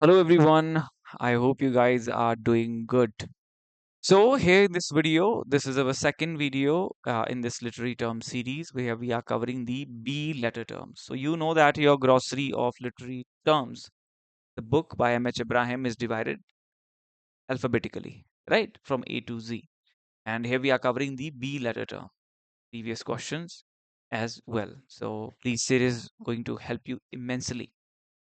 Hello everyone. I hope you guys are doing good. So here in this video, this is our second video in this literary term series where we are covering the B letter terms. So you know that your glossary of literary terms, the book by M.H. Ibrahim is divided alphabetically, right? From A to Z. And here we are covering the B letter term, previous questions as well. So this series is going to help you immensely.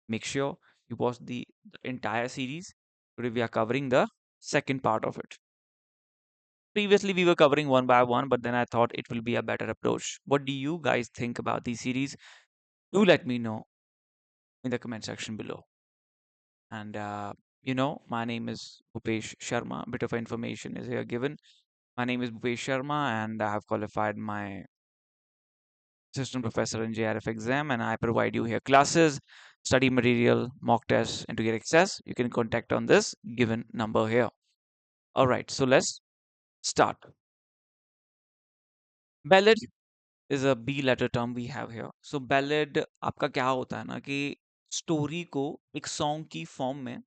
Make sure you watch the entire series. Today we are covering the second part of it. Previously we were covering one by one, but then I thought it will be a better approach. What do you guys think about the series? Do let me know in the comment section below. And my name is Bhupesh Sharma. A bit of information is here given. My name is Bhupesh Sharma, and I have qualified my assistant professor in JRF exam, and I provide you here classes, study material, mock tests, and to get access, you can contact on this given number here. All right, so let's start. Ballad is a B letter term we have here. So ballad आपका क्या होता है ना कि story को एक song की form में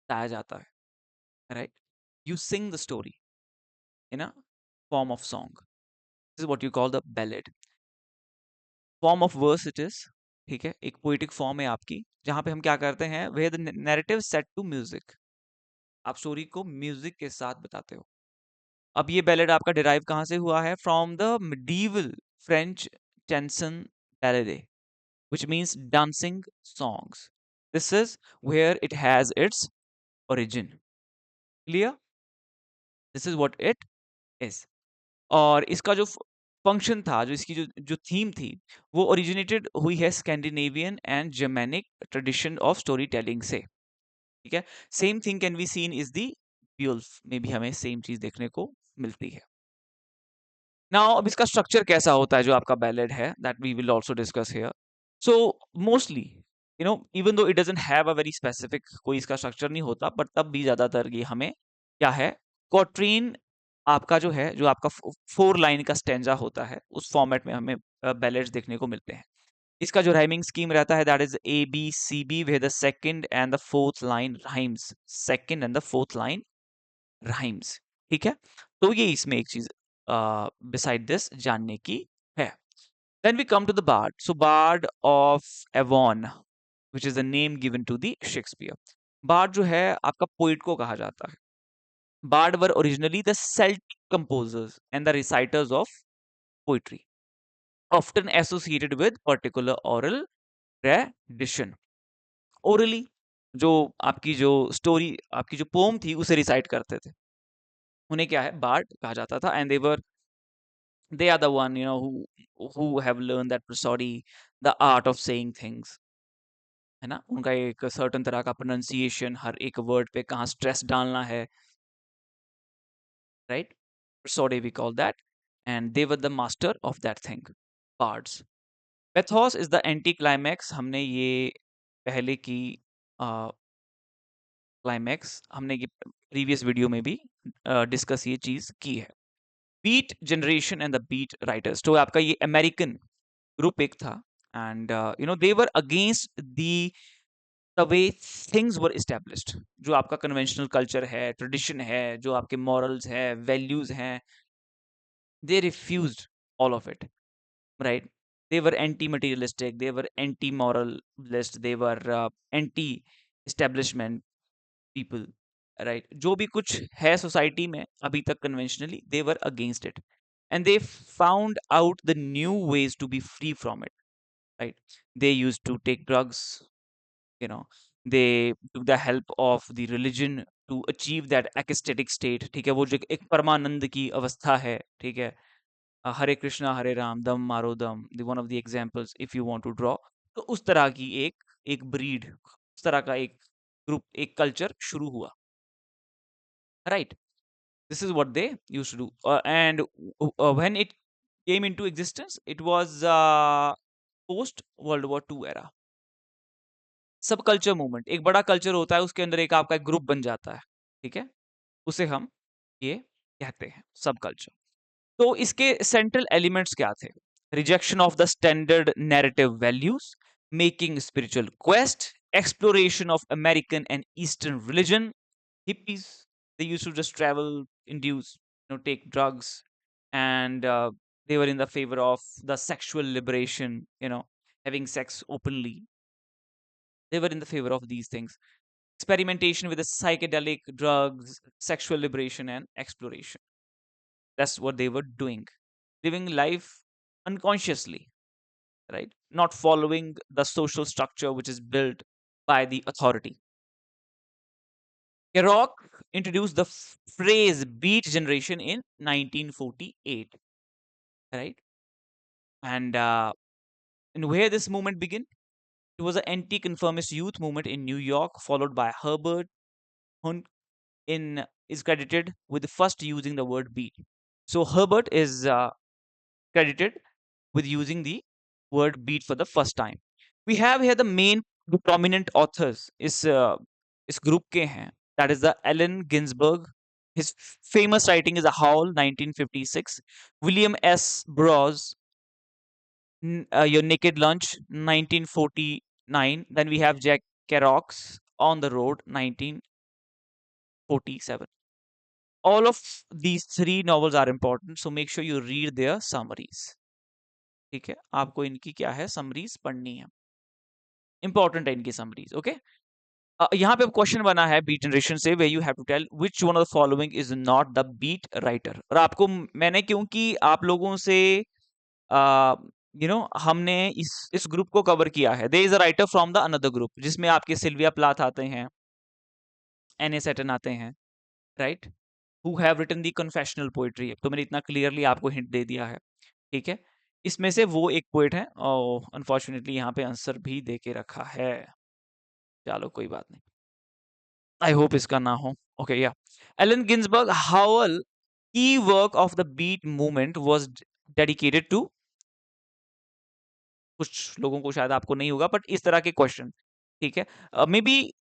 बताया जाता है, right? You sing the story in a form of song. This is what you call the ballad. Form of verse it is. ठीक है, एक पोएटिक फॉर्म है आपकी जहां पे हम क्या करते हैं, where the narrative set to music. आप स्टोरी को म्यूजिक के साथ बताते हो. अब ये बैलेड आपका डिराइव कहाँ से हुआ है? फ्रॉम द मिडीवल फ्रेंच टेंसन ballade, which means dancing songs. This is where it has its origin. Clear? This is what it is. और इसका जो फंक्शन था, जो इसकी जो जो थीम थी, वो ओरिजिनेटेड हुई है Scandinavian and Germanic tradition of story telling से. ठीक है, same thing can be seen is the Beowulf में भी हमें सेम चीज देखने को मिलती है. नाउ अब इसका स्ट्रक्चर कैसा होता है जो आपका बैलेड है, that we will also discuss here. So mostly even though it doesn't have a very specific कोई इसका स्ट्रक्चर नहीं होता, बट तब भी ज्यादातर ये हमें क्या है, क्वाट्रीन आपका जो है, जो आपका 4 लाइन का स्टेंजा होता है, उस फॉर्मेट में हमें बैलेड्स देखने को मिलते हैं. इसका जो राइमिंग स्कीम रहता है, that is A B C B, where the second and the fourth line rhymes. Second and the fourth line rhymes. ठीक है, तो ये इसमें एक चीज बिसाइड दिस जानने की है. Then we come to the bard. So bard of Avon, which is the name given to the Shakespeare. Bard जो है आपका पोइट को कहा जाता है. Bard were originally the Celtic composers and the reciters of poetry, often associated with particular oral tradition. Orally जो आपकी जो स्टोरी, आपकी जो पोम थी, उसे रिसाइट करते थे, उन्हें क्या है, बार्ड कहा जाता था. And they are the one who have learned that prosody, the art of saying things, है ना. उनका एक सर्टन तरह का प्रोनाउंसिएशन, हर एक वर्ड पे कहाँ स्ट्रेस डालना है, right? prosody we call that. And they were the master of that thing, bards. Pathos is the anti climax. हमने ये पहले की क्लाइमैक्स हमने ये प्रीवियस वीडियो में भी डिस्कस ये चीज की है. Beat generation and the beat writers, तो आपका ये अमेरिकन ग्रुप एक था. And they were against the way things were established. जो आपका कन्वेंशनल कल्चर है, ट्रेडिशन है, जो आपके मॉरल्स है, वैल्यूज हैं, they refused all of it, right? They were anti-materialistic, they were anti-moralist, they were anti-establishment people, right? जो भी कुछ है सोसाइटी में अभी तक conventionally, they were against it, and they found out the new ways to be free from it, right? They used to take drugs, you know, they took the help of the religion to achieve that ecstatic state. ठीक है, वो जो एक परमानंद की अवस्था है, ठीक है. हरे कृष्णा हरे राम दम मारो दम, the one of the examples if you want to draw. तो उस तरह की एक ब्रीड, उस तरह का एक ग्रुप, एक कल्चर शुरू हुआ, right? This is what they used to do. And when it came into existence, it was post World War II era. सब कल्चर मूवमेंट, एक बड़ा कल्चर होता है, उसके अंदर एक आपका एक ग्रुप बन जाता है, ठीक है, उसे हम ये कहते हैं सब कल्चर. तो इसके सेंट्रल एलिमेंट्स क्या थे? Rejection of the standard narrative values, making spiritual quest exploration of American and Eastern religion. Hippies, they used to just travel, induce, take drugs, and they were in the favor of the sexual liberation, having sex openly. They were in the favor of these things. Experimentation with the psychedelic drugs, sexual liberation, and exploration. That's what they were doing. Living life unconsciously, right? Not following the social structure which is built by the authority. Kerouac introduced the phrase beat generation in 1948, right? And where this movement began? It was an anti-conformist youth movement in New York, followed by Herbert Hunt is credited with first using the word beat. So Herbert is credited with using the word beat for the first time. We have here the main prominent authors इस group के हैं. That is the Allen Ginsberg. His famous writing is A Howl, 1956. William S. Burroughs, Your Naked Lunch, 1949. Then we have Jack Kerouac's On the Road, 1947. All of these three novels are important, so make sure you read their summaries. ठीक है, आपको इनकी क्या है, summaries पढ़नी है, important है इनकी समरीज. ओके, यहाँ पे क्वेश्चन बना है बीट जनरेशन से, way you have to tell which one of the following is not the beat writer. और आपको मैंने, क्योंकि आप लोगों से हमने इस ग्रुप को कवर किया है, there is a writer from the another group, जिसमें आपके सिल्विया प्लाथ आते हैं, एन ए सेटन आते हैं, right, who have written the confessional poetry. तो मैंने इतना क्लियरली आपको हिंट दे दिया है, ठीक है. इसमें से वो एक पोइट है, और अनफॉर्चुनेटली यहाँ पे आंसर भी दे के रखा है. चलो कोई बात नहीं, आई होप इसका ना हो. ओके, या एलन गिन्सबर्ग हाउल की work of the beat movement was dedicated to. कुछ लोगों को शायद आपको नहीं होगा, बट इस तरह के क्वेश्चन, ठीक है, maybe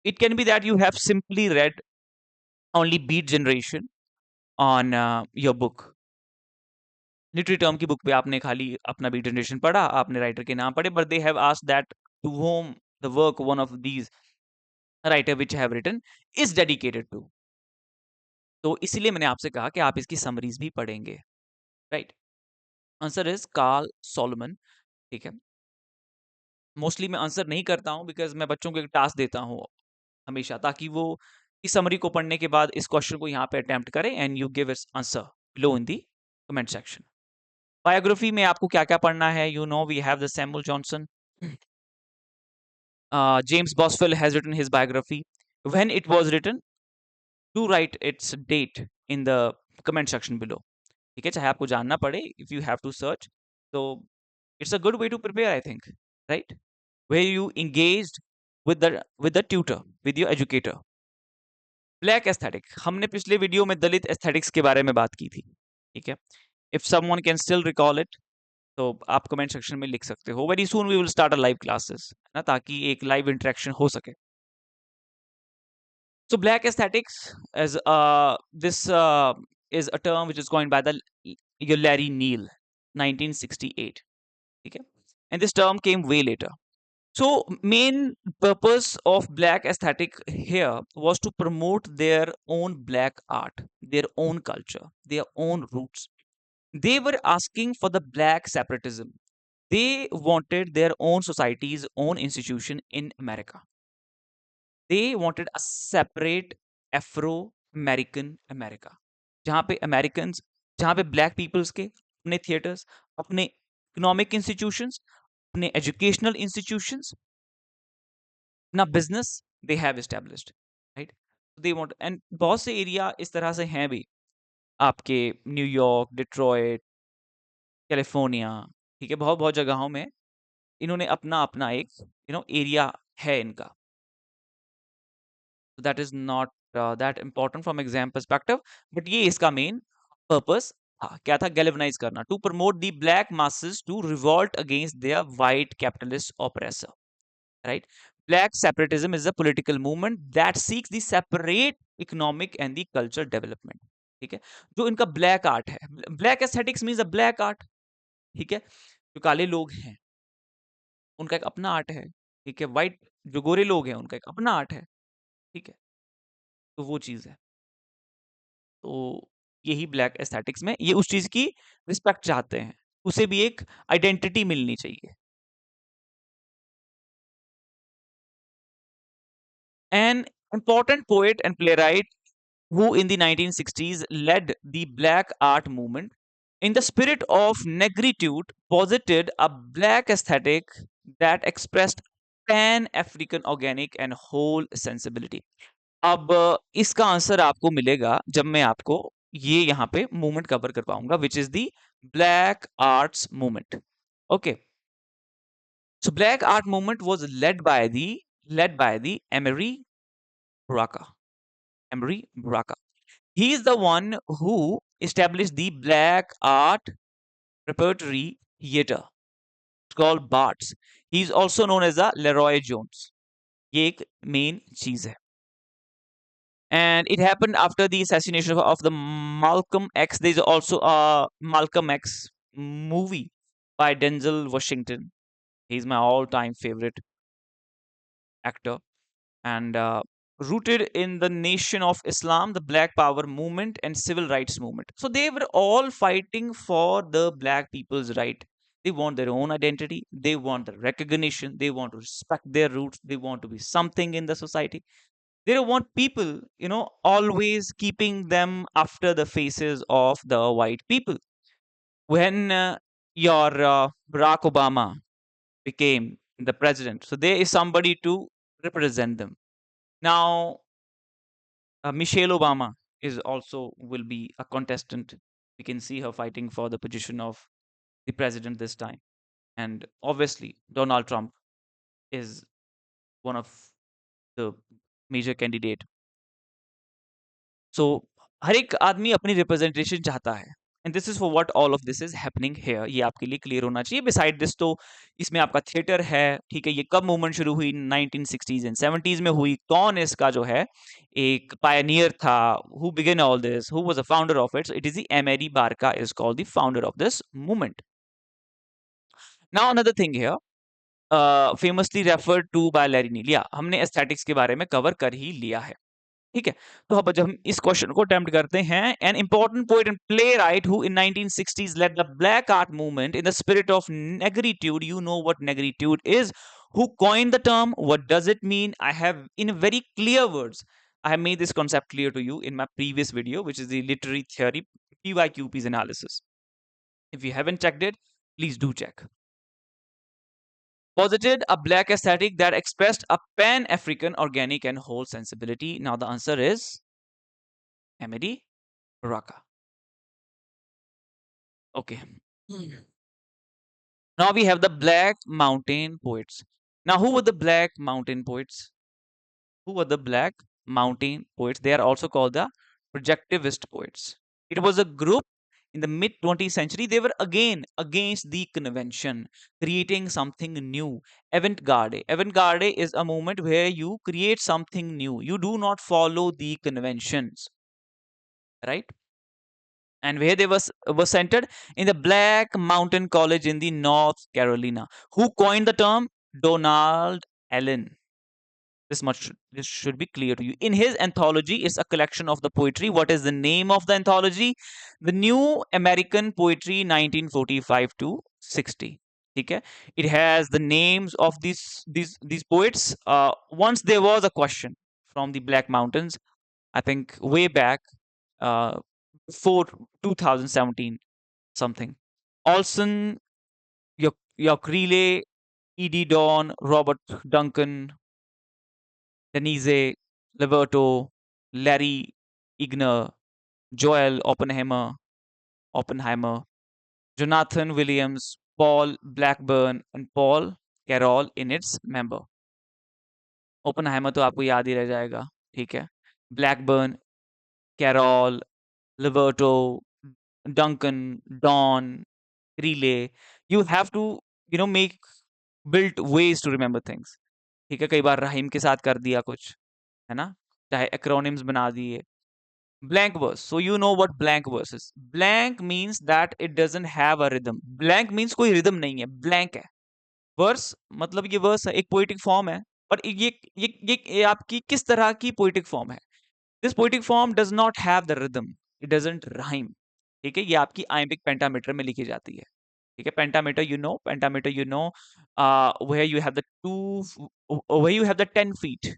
it can be that you have simply read only beat generation on your book. Literary term की बुक पे आपने खाली अपना बीट जनरेशन पढ़ा, आपने राइटर के नाम पढ़े, but they have asked that to whom the work one of these writer which have written is dedicated to. तो इसीलिए मैंने आपसे कहा कि आप इसकी समरीज भी पढ़ेंगे, right. Answer is Carl Solomon. ठीक है, मोस्टली मैं आंसर नहीं करता हूं, बिकॉज मैं बच्चों को एक टास्क देता हूं हमेशा, ताकि वो इस समरी को पढ़ने के बाद इस क्वेश्चन को यहाँ पे अटेम्प्ट करें, and you give its answer below in the comment section. Biography में आपको क्या क्या पढ़ना है? You know we have the Samuel Johnson. James Boswell has written his biography. When it was written, do write its date in the comment section below. ठीक है, चाहे आपको जानना पड़े, if you have to search, so it's a good way to prepare, I think, right? Where you engaged with the tutor, with your educator. Black aesthetic, हमने पिछले video में दलित aesthetics के बारे में बात की थी, ठीक है. If someone can still recall it, तो आप कमेंट सेक्शन में लिख सकते हो. Very soon we will start a live classes, ना, ताकि एक लाइव इंटरेक्शन हो सके. So black aesthetics as this is a term which is coined by the Larry Neal, 1968. ठीक है, and this term came way later. So main purpose of black aesthetic here was to promote their own black art, their own culture, their own roots. They were asking for the black separatism. They wanted their own society's own institution in America. They wanted a separate Afro-American America, जहाँ पे Americans, जहाँ पे black peoples के अपने theaters, अपने economic institutions, अपने educational institutions, अपना business they have established, right? They want, and बहुत से area इस तरह से हैं भी, आपके न्यूयॉर्क, डिट्रॉयट, कैलिफोर्निया, ठीक है, बहुत बहुत जगहों में इन्होंने अपना अपना एक एरिया है इनका. That is not that important from exam perspective, but ये इसका मेन पर्पस था. क्या था? गैल्वेनाइज करना, to promote the black masses to revolt against their white capitalist oppressor, right. Black separatism is a political movement that seeks the separate economic and the cultural development. ठीक है, जो इनका black art है, black aesthetics means a black art, ठीक है, जो काले लोग हैं उनका एक अपना आर्ट है, ठीक है. वाइट जो गोरे लोग हैं उनका एक अपना आर्ट है, ठीक है? तो वो चीज़ है। तो यही ब्लैक एस्थेटिक्स में ये उस चीज़ की रिस्पेक्ट चाहते हैं। उसे भी एक आइडेंटिटी मिलनी चाहिए। An important poet and playwright who in the 1960s led the black art movement in the spirit of negritude posited a black aesthetic that expressed pan African organic and whole sensibility. अब इसका answer आपको मिलेगा जब मैं आपको ये यहाँ पे मूवमेंट कवर कर पाऊंगा विच is the black arts movement. Okay, so black art movement was led by the Emery Baraka. Emery Baraka. He is the one who established the black art repertory theater. It's called BARTS. He is also known as the Leroy Jones. ये एक main चीज है. And it happened after the assassination of the Malcolm X. There's also a Malcolm X movie by Denzel Washington. He's my all-time favorite actor. And rooted in the Nation of Islam, the Black Power movement, and civil rights movement. So they were all fighting for the black people's right. They want their own identity. They want the recognition. They want to respect their roots. They want to be something in the society. They don't want people, always keeping them after the faces of the white people. When your Barack Obama became the president, so there is somebody to represent them. Now, Michelle Obama is also will be a contestant. We can see her fighting for the position of the president this time. And obviously, Donald Trump is one of the major candidate. So हर एक आदमी अपनी representation चाहता है. And this is for what all of this is happening here. ये आपके लिए clear होना चाहिए. बिसाइड दिस तो इसमें आपका थिएटर है, ठीक है. ये कब मूवमेंट शुरू हुई? 1960s एंड 70s में हुई. कौन इसका जो है एक पायनियर था? Who begin all this? Who was the founder of it? It is the Amiri Baraka is called the founder of this movement. Now another thing here, famously referred to by Larry Neal. या हमने aesthetics के बारे में cover कर ही लिया है, ठीक है. तो अब जब हम इस क्वेश्चन को अटेम्प्ट करते हैं, an important poet and playwright who in 1960s led the black art movement in the spirit of negritude. You know what negritude is. Who coined the term? What does it mean? I have, in very clear words, I have made this concept clear to you in my previous video, which is the literary theory PYQP's analysis. If you haven't checked it, please do check. Posited a black aesthetic that expressed a pan-African organic and whole sensibility. Now the answer is Emery Baraka. Okay. Now we have the Black Mountain Poets. Now who were the Black Mountain Poets? Who were the Black Mountain Poets? They are also called the Projectivist Poets. It was a group in the mid 20th century. They were again against the convention, creating something new. Avant-garde. Avant-garde is a movement where you create something new. You do not follow the conventions, right? And where they was centered in the Black Mountain College in the North Carolina. Who coined the term? Donald Allen. This should be clear to you. In his anthology is a collection of the poetry. What is the name of the anthology? The New American Poetry 1945 to 60. Okay, it has the names of these poets. Once there was a question from the Black Mountains, I think way back, before 2017 something. Olson, York Relay, E.D. Dawn, Robert Duncan, Denise Leverto, Larry Igner, Joel Oppenheimer, Jonathan Williams, Paul Blackburn, and Paul Carroll in its member. Oppenheimer तो आपको याद ही रह जाएगा, ठीक है. Blackburn, Carroll, Leverto, Duncan, Dawn, Relay. You have to, make built ways to remember things. ठीक है, कई बार राहिम के साथ कर दिया कुछ, है ना, चाहे एक्रोनिम्स बना दिए. Blank verse. So you know what blank verse is. Blank means that it doesn't have a rhythm. Blank means कोई rhythm नहीं है, blank है. Verse मतलब ये verse है, एक poetic form है, और ये आपकी किस तरह की पोइटिक फॉर्म है? This poetic form does not have the rhythm, it doesn't rhyme. ठीक है, ये आपकी आइम्बिक पेंटामीटर में लिखी जाती है। ठीक है, pentameter you know, where you have the where you have the 10 feet,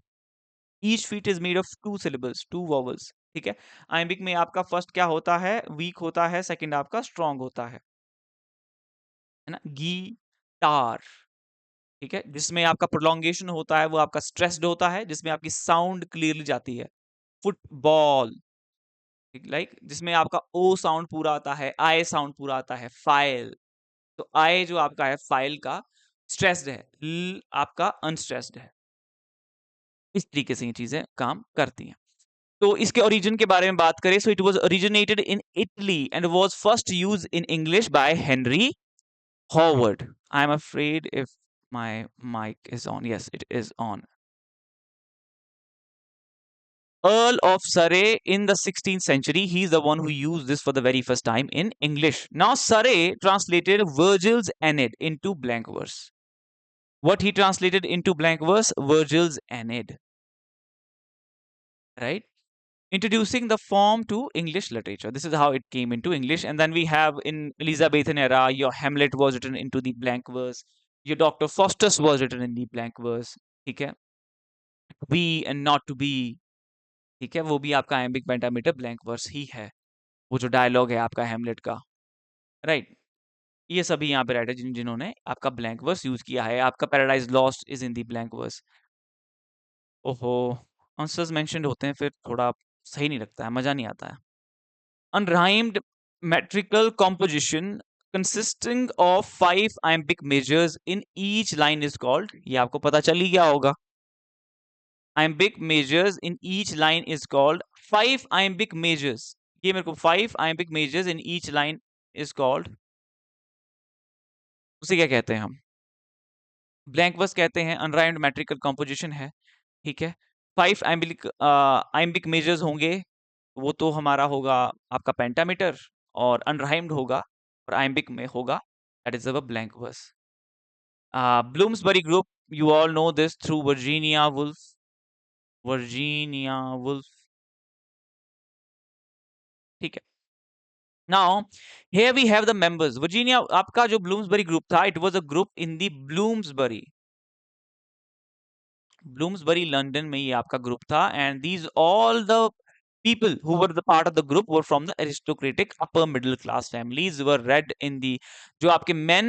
each feet is made of two syllables, two vowels। ठीक है, iambic में आपका फर्स्ट क्या होता है, वीक होता है, सेकंड आपका स्ट्रांग होता है ना, गिटार। ठीक है, जिसमें आपका प्रोलॉन्गेशन होता है वो आपका स्ट्रेस्ड होता है, जिसमें आपकी साउंड क्लियरली जाती है। फुटबॉल, लाइक जिसमें आपका ओ साउंड पूरा आता है, आई साउंड पूरा आता है। फाइल, तो आई जो आपका है फाइल का स्ट्रेस्ड है, ल आपका अनस्ट्रेस्ड है। इस तरीके से ये चीजें काम करती हैं। तो इसके ओरिजिन के बारे में बात करें, so it was originated in Italy and was first used in English by Henry Howard. I am afraid if my mic is on, yes it is on. Earl of Surrey in the 16th century, he is the one who used this for the very first time in English. Now, Surrey translated Virgil's Aeneid into blank verse. What he translated into blank verse? Virgil's Aeneid, right? Introducing the form to English literature. This is how it came into English. And then we have in Elizabethan era, your Hamlet was written into the blank verse. Your Dr. Faustus was written in the blank verse. Okay? Be and not to be. ठीक है, वो भी आपका iambic pentameter blank verse ही है। वो जो dialogue है आपका हेमलेट का, राइट, ये सभी यहाँ पे राइटर जिन्होंने आपका ब्लैंक वर्स यूज किया है। आपका Paradise Lost is in the blank verse. ओहो, आंसर्स मेंशन्ड होते हैं फिर थोड़ा सही नहीं लगता है, मजा नहीं आता है। Unrhymed metrical composition consisting of 5 iambic measures in each line is called, ये आपको पता चल ही गया होगा। iambic measures in each line is called 5 iambic measures, ये मेरे को 5 iambic measures in each line is called, उसे क्या कहते हैं हम? ब्लैंक वर्स कहते हैं, अनराइम्ड मैट्रिकल कॉम्पोजिशन है। ठीक है, 5 आइम्बिक मेजर्स होंगे, वो तो हमारा होगा आपका पेंटामीटर, और अनराइम्ड होगा और आइम्बिक में होगा, that is a blank verse. Bloomsbury group, you all know this through Virginia Woolf, Virginia Woolf। ठीक है, now here we have the members। Virginia आपका जो ब्लूम्सबरी ग्रुप था, it was a group in the Bloomsbury London में ये आपका group था, and these all the people who were the part of the group were from the aristocratic upper middle class families, were read in the, जो आपके men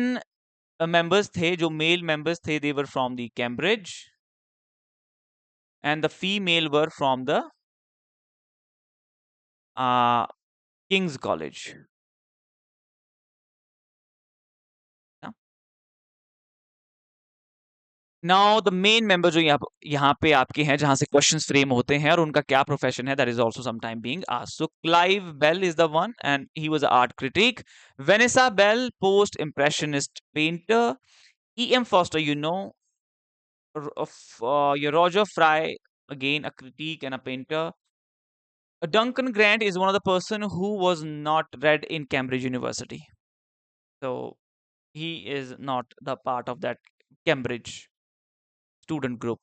members थे, जो male members थे, they were from the Cambridge, and the female were from the uh, King's College। Now the main member जो यहाँ पे आपके हैं, जहां से क्वेश्चंस फ्रेम होते हैं और उनका क्या प्रोफेशन है, that is also some time being asked. So Clive Bell is the one and he was a art critic. Vanessa Bell, post impressionist painter. E M Forster, you know, your Roger Fry, again a critic and a painter. Duncan Grant is one of the person who was not read in Cambridge University, so he is not the part of that Cambridge student group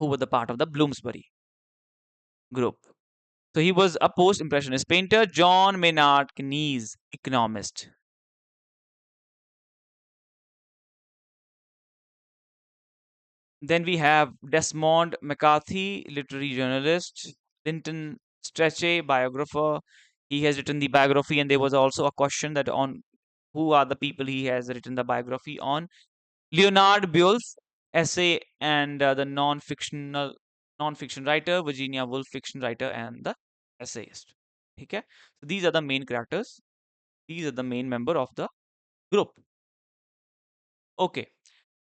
who were the part of the Bloomsbury group. So he was a post-impressionist painter. John Maynard Keynes, economist. Then we have Desmond McCarthy, literary journalist. Linton Strachey, biographer. He has written the biography, and there was also a question that on who are the people he has written the biography on. Leonard Beowulf, essay and the non-fiction writer. Virginia Woolf, fiction writer and the essayist. Okay, so these are the main characters. These are the main member of the group. Okay,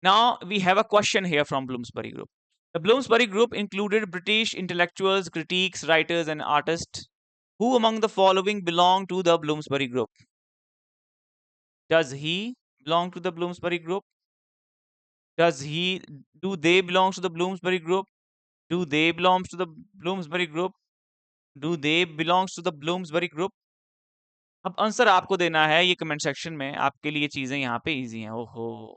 now we have a question here from Bloomsbury Group. The Bloomsbury Group included British intellectuals, critics, writers, and artists. Who among the following belong to the Bloomsbury Group? Does he belong to the Bloomsbury Group? Do they belong to the Bloomsbury Group? Do they belong to the Bloomsbury Group? Do they belong to the Bloomsbury Group? अब answer आपको देना है ये comment section में, आपके लिए चीजें यहाँ पे इजी हैं। ओहो,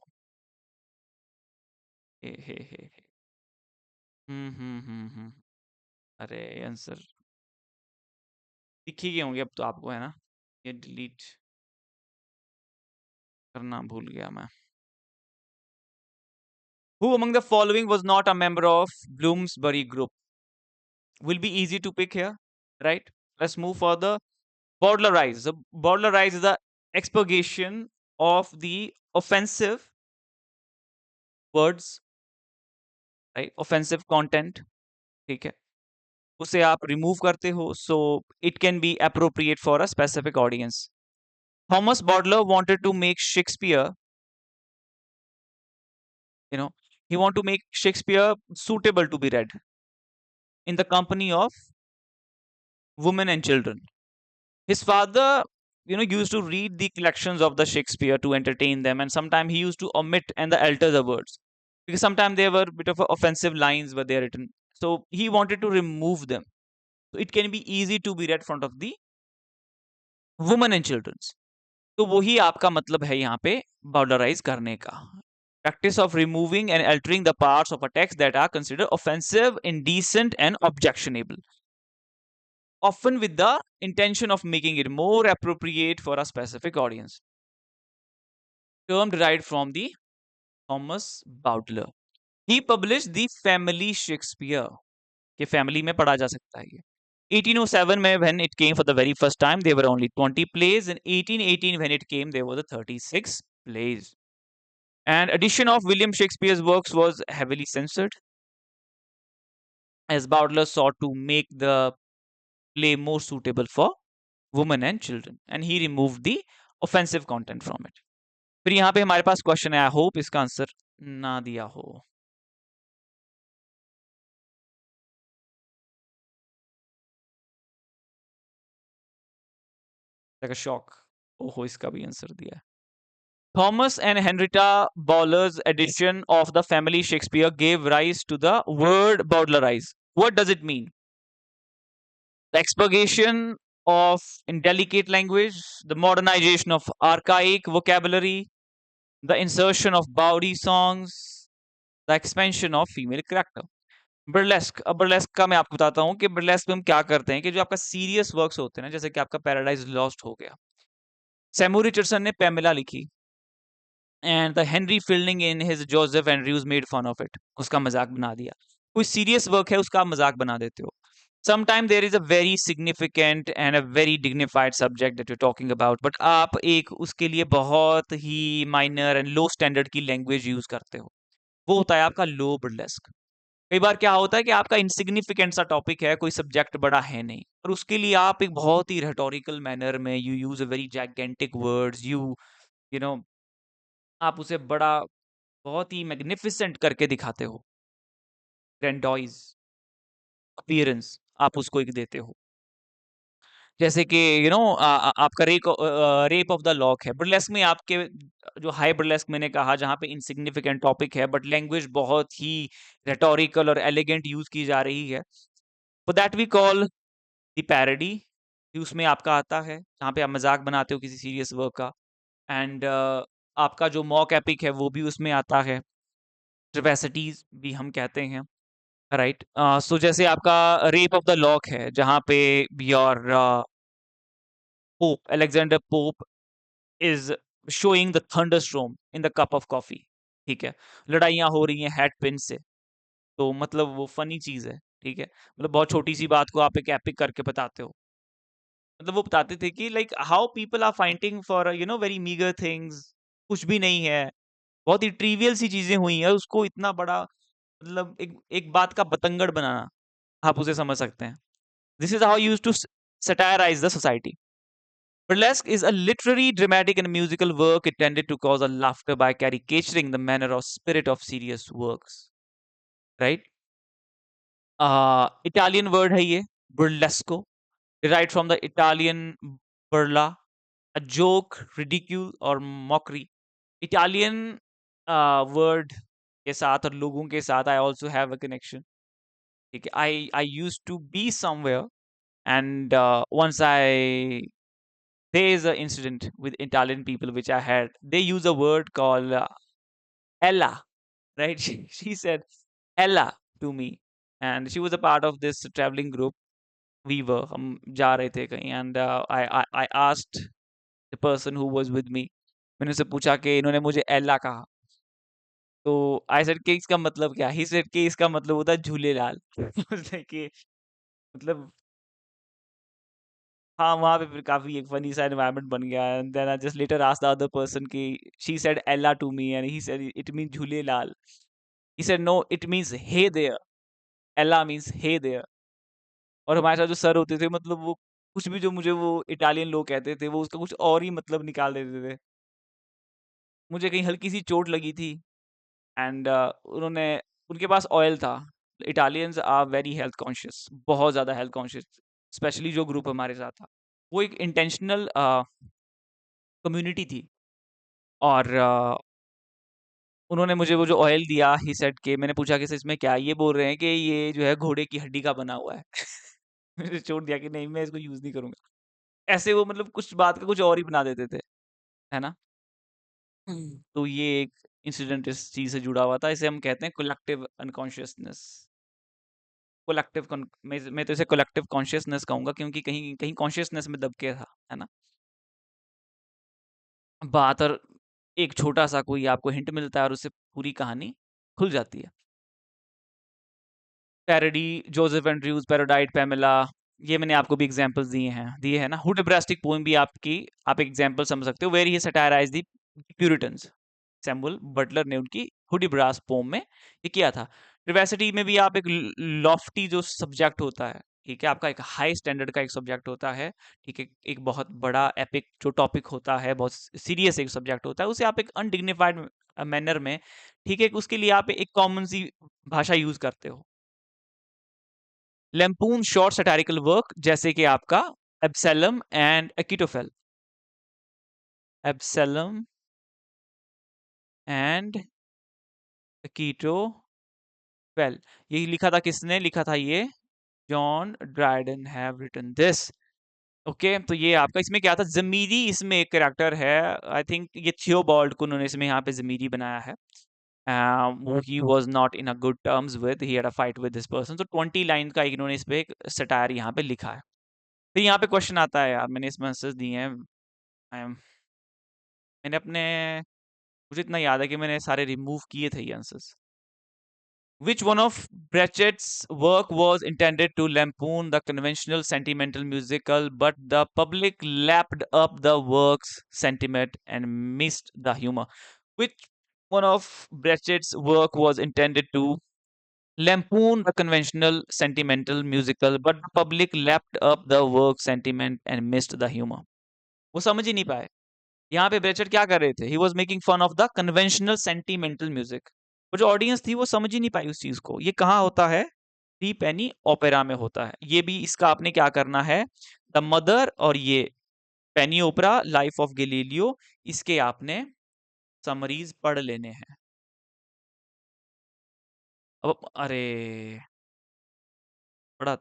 हे। हम्म। अरे आंसर दिख ही गए होंगे अब तो आपको, है ना? ये डिलीट करना भूल गया मैं। Who among the following was not a member of Bloomsbury Group? Will be easy to pick here, right? Let's move further. Bowdlerize. So Bowdlerize is the expurgation of the offensive words, right? Offensive content. ठीक है, उसे आप remove करते हो, so it can be appropriate for a specific audience. Thomas Bowdler wanted to make Shakespeare, you know, he want to make Shakespeare suitable to be read in the company of women and children. His father, used to read the collections of the Shakespeare to entertain them, and sometimes he used to omit and the alter the words because sometimes there were a bit of offensive lines were there written. So he wanted to remove them. So it can be easy to be read front of the women and children. तो वही आपका मतलब है यहाँ पे बाउंडराइज करने का. Practice of removing and altering the parts of a text that are considered offensive, indecent, and objectionable, often with the intention of making it more appropriate for a specific audience. Term derived from the Thomas Bowdler. He published the Family Shakespeare. कि family में पढ़ा जा सकता है ये. 1807 में when it came for the very first time, there were only 20 plays. In 1818 when it came, there were the 36 plays. And edition of William Shakespeare's works was heavily censored, as Bowdler sought to make the play more suitable for women and children, and he removed the offensive content from it. फिर यहाँ पे हमारे पास question है, I hope इसका answer ना दिया हो. like a shock. ओहो, इसका भी आंसर दिया है. Thomas and Henrietta Bowler's edition of the Family Shakespeare gave rise to the word Bowdlerize. What does it mean? The expurgation of indelicate language, the modernization of archaic vocabulary, the insertion of Bawdy songs, the expansion of female character. Burlesque. अब burlesque का मैं आपको बताता हूँ कि burlesque में हम क्या करते हैं कि जो आपका सीरियस वर्क्स होते हैं ना, जैसे कि आपका पैराडाइज लॉस्ट हो गया, सैमू रिचर्डसन ने पैमेला लिखी, and the Henry Fielding in his Joseph Andrews made fun of it, उसका मजाक बना दिया. कोई सीरियस वर्क है उसका आप मजाक बना देते हो. Sometimes there is a very significant and a very dignified subject that you're talking about, but आप एक उसके लिए बहुत ही minor and low standard की language use करते हो. वो होता है आपका low burlesque. कई बार क्या होता है कि आपका insignificant सा topic है, कोई subject बड़ा है नहीं, और उसके लिए आप एक बहुत ही rhetorical manner में you use a very gigantic words, you know आप उसे बड़ा बहुत ही मैग्निफिसेंट करके दिखाते हो, ग्रैंडोइज अपीयरेंस आप उसको एक देते हो. जैसे कि आपका रेप ऑफ द लॉक है, बुरलेस्क में आपके जो हाई बुरलेस्क मैंने कहा जहाँ पे इनसिग्निफिकेंट टॉपिक है बट लैंग्वेज बहुत ही रेटोरिकल और एलिगेंट यूज की जा रही है, तो that we call the parody. उसमें आपका आता है जहाँ पे आप मजाक बनाते हो किसी सीरियस वर्क का. एंड आपका जो मॉक एपिक है वो भी उसमें आता है, ट्रिवेसिटीज भी हम कहते हैं, राइट. सो जैसे आपका रेप ऑफ द लॉक है जहाँ पे your pope Alexander pope is showing the thunderstorm in the cup of coffee. ठीक है, लड़ाइयाँ हो रही हैं हेड पिन से, तो मतलब वो फनी चीज है. ठीक है, मतलब बहुत छोटी सी बात को आप एक एपिक करके बताते हो. मतलब वो बताते थे कि like how people are fighting for very meagre things, कुछ भी नहीं है, बहुत ही ट्रिवियल सी चीजें हुई हैं, उसको इतना बड़ा मतलब एक एक बात का बतंगड़ बनाना, आप उसे समझ सकते हैं. This is how used to satirize the society. Burlesque is a literary, dramatic, and musical work intended to cause a laughter by caricaturing the manner or spirit of serious works. Right? Italian word है ये, burlesco, derived from the Italian burla, a joke, ridicule, or mockery. Italian word के साथ और लोगों के साथ I also have a connection. ठीक है, I used to be somewhere, and once there is an incident with Italian people which I had. They use a word called Ella. right? She said Ella to me, and she was a part of this traveling group. हम जा रहे थे कहीं, and I asked the person who was with me, मैंने उससे पूछा कि इन्होंने मुझे एला कहा, तो आई सेड कि इसका मतलब क्या? ही सेड कि इसका मतलब होता है झूलेलाल। उसने कि मतलब हाँ, वहाँ पे फिर काफ़ी एक फ़नी सा एनवायरनमेंट बन गया, and then I just later asked the other person कि she said ela to me and he said it means Jhulelal. He said no, it means hey there, ela means hey there. और हमारे साथ जो sir होते थे, मतलब वो कुछ भी जो मुझे वो इटालियन लोग कहते थे, वो उसका कुछ और ही मतलब निकाल देते थे। मुझे कहीं हल्की सी चोट लगी थी, एंड उन्होंने उनके पास ऑयल था। Italians are very health conscious, बहुत ज़्यादा हेल्थ कॉन्शियस, स्पेशली जो ग्रुप हमारे साथ था। वो एक इंटेंशनल कम्युनिटी थी, और उन्होंने मुझे वो जो ऑयल दिया, ही सेड के मैंने पूछा कि सर इसमें क्या है? ये बोल रहे हैं कि ये जो है घोड़े की हड्डी का बना हुआ है। मैंने छोड़ दिया कि नहीं, मैं इसको यूज़ नहीं करूँगा। ऐसे वो मतलब कुछ बात का कुछ और ही बना देते थे, है ना? तो ये एक इंसिडेंट इस चीज़ से जुड़ा हुआ था। इसे हम कहते हैं कलेक्टिव अनकॉन्शियसनेस। मैं तो इसे कलेक्टिव कॉन्शियसनेस कहूँगा, क्योंकि कहीं कहीं कॉन्शियसनेस में दब के था, है ना? बात और एक छोटा-सा कोई आपको हिंट मिलता है और उससे पूरी कहानी खुल जाती है। Parody, Joseph Andrews, peridotite, Pamela, ये मैंने आपको भी एग्जांपल्स दिए हैं ना। हुडिब्रास्टिक पोएम भी आपकी आप एग्जांपल समझ सकते हो, where he satirized the Puritans. Samuel Butler ने उनकी हुडिब्रास पोम में ये किया था। ट्रिवेसिटी में भी आप एक लॉफ्टी जो सब्जेक्ट होता है, ठीक है, आपका एक हाई स्टैंडर्ड का एक सब्जेक्ट होता है, ठीक है, एक बहुत बड़ा एपिक जो टॉपिक होता है, बहुत सीरियस एक सब्जेक्ट होता है, उसे आप एक अनडिग्निफाइड मैनर में, ठीक है, उसके लिए आप एक कॉमन सी भाषा यूज करते हो। लैम्पून शॉर्ट सैटारिकल वर्क, जैसे कि आपका एब्सैलम एंड अकिटोफेल। एब्सैलम एंड अकिटोफेल, यही लिखा था, किसने लिखा था ये? John Dryden have written this. Okay, तो ये आपका इसमें क्या था, जमीरी इसमें एक कैरेक्टर है। आई थिंक ये थियोबॉल्ड को उन्होंने इसमें यहाँ पे जमीरी बनाया है। He was not in a good terms with, he had a fight with this person, तो 20 लाइन का इन्होंने इस पे एक सटायर यहाँ पे लिखा है। फिर यहाँ पे क्वेश्चन आता है यार, मैंने इसमें आंसर्स दिए हैं। मैंने अपने मुझे इतना याद है कि मैंने सारे रिमूव किए थे ये answers. Which one of Brechet's work was intended to lampoon the conventional sentimental musical, but the public lapped up the work's sentiment and missed the humor? Which one of Brechet's work was intended to lampoon the conventional sentimental musical, but the public lapped up the work's sentiment and missed the humor? वो समझ ही नहीं पाए। यहाँ पे ब्रेचट क्या कर रहे थे? He was making fun of the conventional sentimental music. वो जो ऑडियंस थी वो समझ ही नहीं पाई उस चीज को। ये कहाँ होता है? थ्री पेनी ओपेरा में होता है। ये भी इसका आपने क्या करना है, द मदर और ये पेनी ओपेरा, लाइफ ऑफ गैलीलियो, इसके आपने समरीज पढ़ लेने हैं। अब अरे पढ़ा।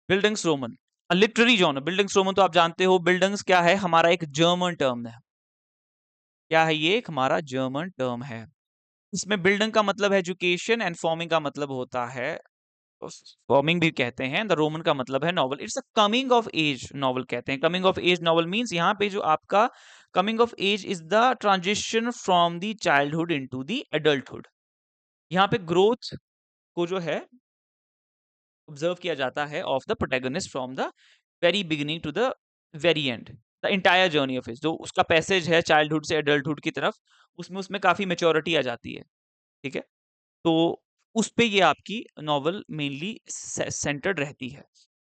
Buildings Roman, literary genre. Buildings Roman तो आप जानते हो, बिल्डिंग्स क्या है, हमारा एक जर्मन टर्म है। क्या है ये? एक हमारा जर्मन टर्म है। इसमें बिल्डिंग का मतलब है एजुकेशन, एंड फॉर्मिंग का मतलब होता है, फॉर्मिंग भी कहते हैं। द रोमन का मतलब है novel. It's a coming of age novel कहते हैं। Coming of age novel means यहाँ पे जो आपका coming of age is the transition from the childhood into the adulthood. यहाँ पे ग्रोथ को जो है ऑब्जर्व किया जाता है of the protagonist from the very beginning to the very end, the entire journey of his, जो उसका पैसेज है चाइल्डहुड से एडल्टहुड की तरफ, उसमें उसमें काफी मेच्योरिटी आ जाती है, ठीक है। तो उस पे ये आपकी नॉवल मेनली सेंटर्ड रहती है।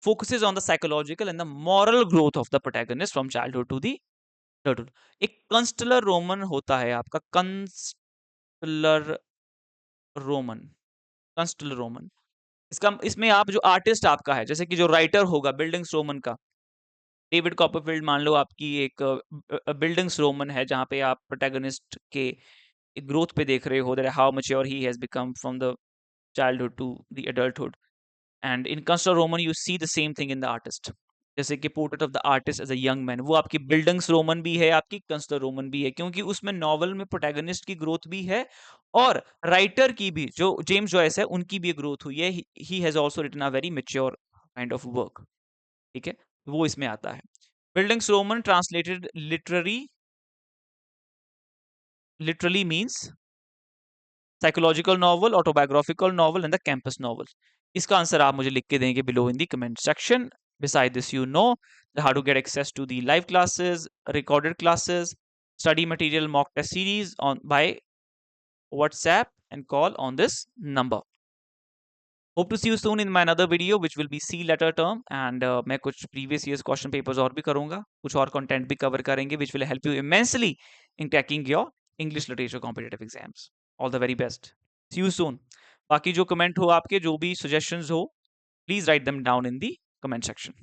Focuses on the psychological and the moral growth of the protagonist from childhood to the adulthood. एक कंस्टलर रोमन होता है आपका, कंस्टलर रोमन, कंस्टलर रोमन। इसका इसमें आप जो आर्टिस्ट आपका है, जैसे कि जो राइटर होगा बिल्डिंग्स रोमन का, डेविड कॉपरफील्ड मान लो आपकी एक बिल्डिंग्स रोमन है, जहाँ पे आप प्रोटैगनिस्ट के ग्रोथ पे देख रहे हो, that how mature he has become from the childhood to the adulthood, and in Consta Roman you see the same thing in the artist. जैसे कि portrait of the artist as a young man, वो आपकी buildings Roman भी है, आपकी कंस्टर Roman भी है, क्योंकि उसमें नॉवल में प्रोटैगनिस्ट की ग्रोथ भी है और राइटर की भी, जो जेम्स जॉयस है, उनकी भी ग्रोथ हुई है। He has also written a very mature kind of work. ठीक है, वो इसमें आता है। Bildungsroman translated literally means psychological novel, autobiographical novel and the campus novel. इसका आंसर आप मुझे लिख के देंगे below in the comment section. Beside this, you know how to get access to the live classes, recorded classes, study material, mock test series on by WhatsApp and call on this number. Hope to see you soon in my another video which will be C letter term, and मैं कुछ previous years question papers और भी करूँगा, कुछ और content भी cover करेंगे which will help you immensely in cracking your English literature competitive exams. All the very best. See you soon. बाकी जो comment हो आपके, जो भी suggestions हो, please write them down in the comment section.